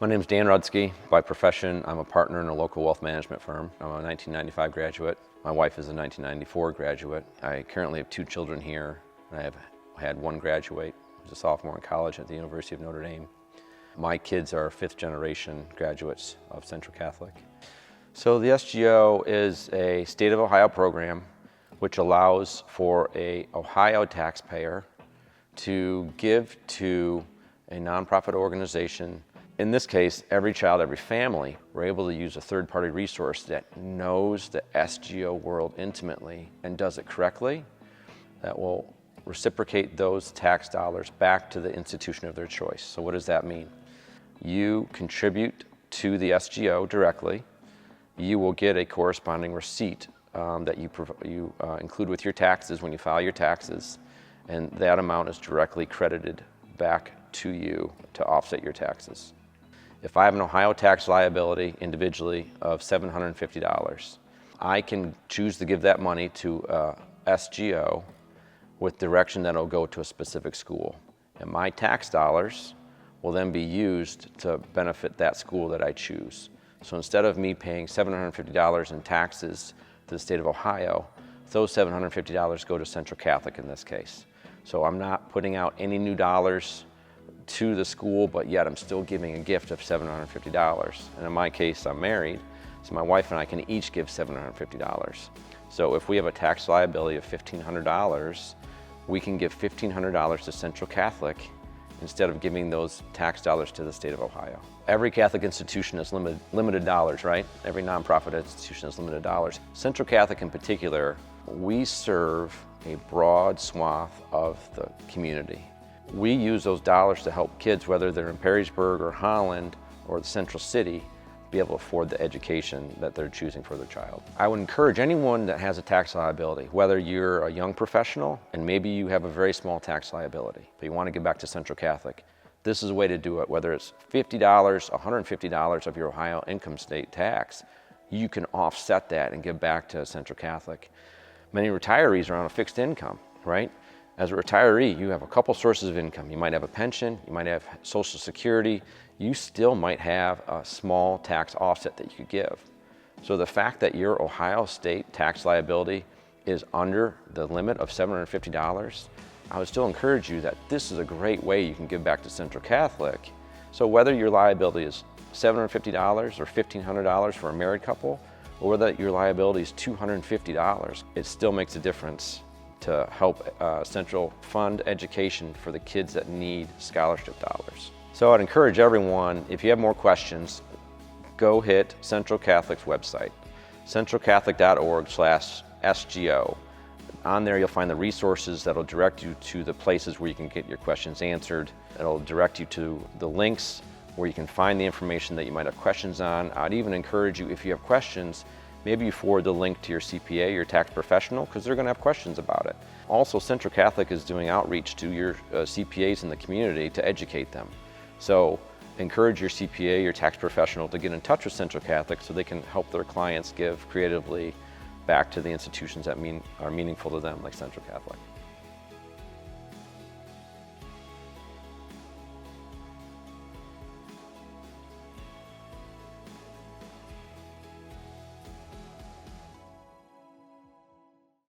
My name is Dan Rudski. By profession, I'm a partner in a local wealth management firm. I'm a 1995 graduate. My wife is a 1994 graduate. I currently have 2 children here. I have had 1 graduate who's a sophomore in college at the University of Notre Dame. My kids are 5th generation graduates of Central Catholic. So the SGO is a state of Ohio program which allows for a Ohio taxpayer to give to a nonprofit organization. In this case, every child, every family, we're able to use a third-party resource that knows the SGO world intimately and does it correctly, that will reciprocate those tax dollars back to the institution of their choice. So what does that mean? You contribute to the SGO directly. You will get a corresponding receipt that you include with your taxes when you file your taxes, and that amount is directly credited back to you to offset your taxes. If I have an Ohio tax liability individually of $750, I can choose to give that money to SGO with direction that it'll go to a specific school. And my tax dollars will then be used to benefit that school that I choose. So instead of me paying $750 in taxes to the state of Ohio, those $750 go to Central Catholic in this case. So I'm not putting out any new dollars to the school, but yet I'm still giving a gift of $750. And in my case, I'm married, so my wife and I can each give $750. So if we have a tax liability of $1,500, we can give $1,500 to Central Catholic instead of giving those tax dollars to the state of Ohio. Every Catholic institution has limited dollars, right? Every nonprofit institution has limited dollars. Central Catholic in particular, we serve a broad swath of the community. We use those dollars to help kids, whether they're in Perrysburg or Holland or the Central City, be able to afford the education that they're choosing for their child. I would encourage anyone that has a tax liability, whether you're a young professional and maybe you have a very small tax liability, but you want to give back to Central Catholic, this is a way to do it. Whether it's $50, $150 of your Ohio income state tax, you can offset that and give back to Central Catholic. Many retirees are on a fixed income, right? As a retiree, you have a couple sources of income. You might have a pension, you might have Social Security, you still might have a small tax offset that you could give. So the fact that your Ohio state tax liability is under the limit of $750, I would still encourage you that this is a great way you can give back to Central Catholic. So whether your liability is $750 or $1,500 for a married couple, or whether your liability is $250, it still makes a difference to help Central fund education for the kids that need scholarship dollars. So I'd encourage everyone, if you have more questions, go hit Central Catholic's website, centralcatholic.org/SGO. On there you'll find the resources that'll direct you to the places where you can get your questions answered. It'll direct you to the links where you can find the information that you might have questions on. I'd even encourage you, if you have questions, maybe you forward the link to your CPA, your tax professional, because they're going to have questions about it. Also, Central Catholic is doing outreach to your CPAs in the community to educate them. So encourage your CPA, your tax professional, to get in touch with Central Catholic so they can help their clients give creatively back to the institutions that are meaningful to them, like Central Catholic.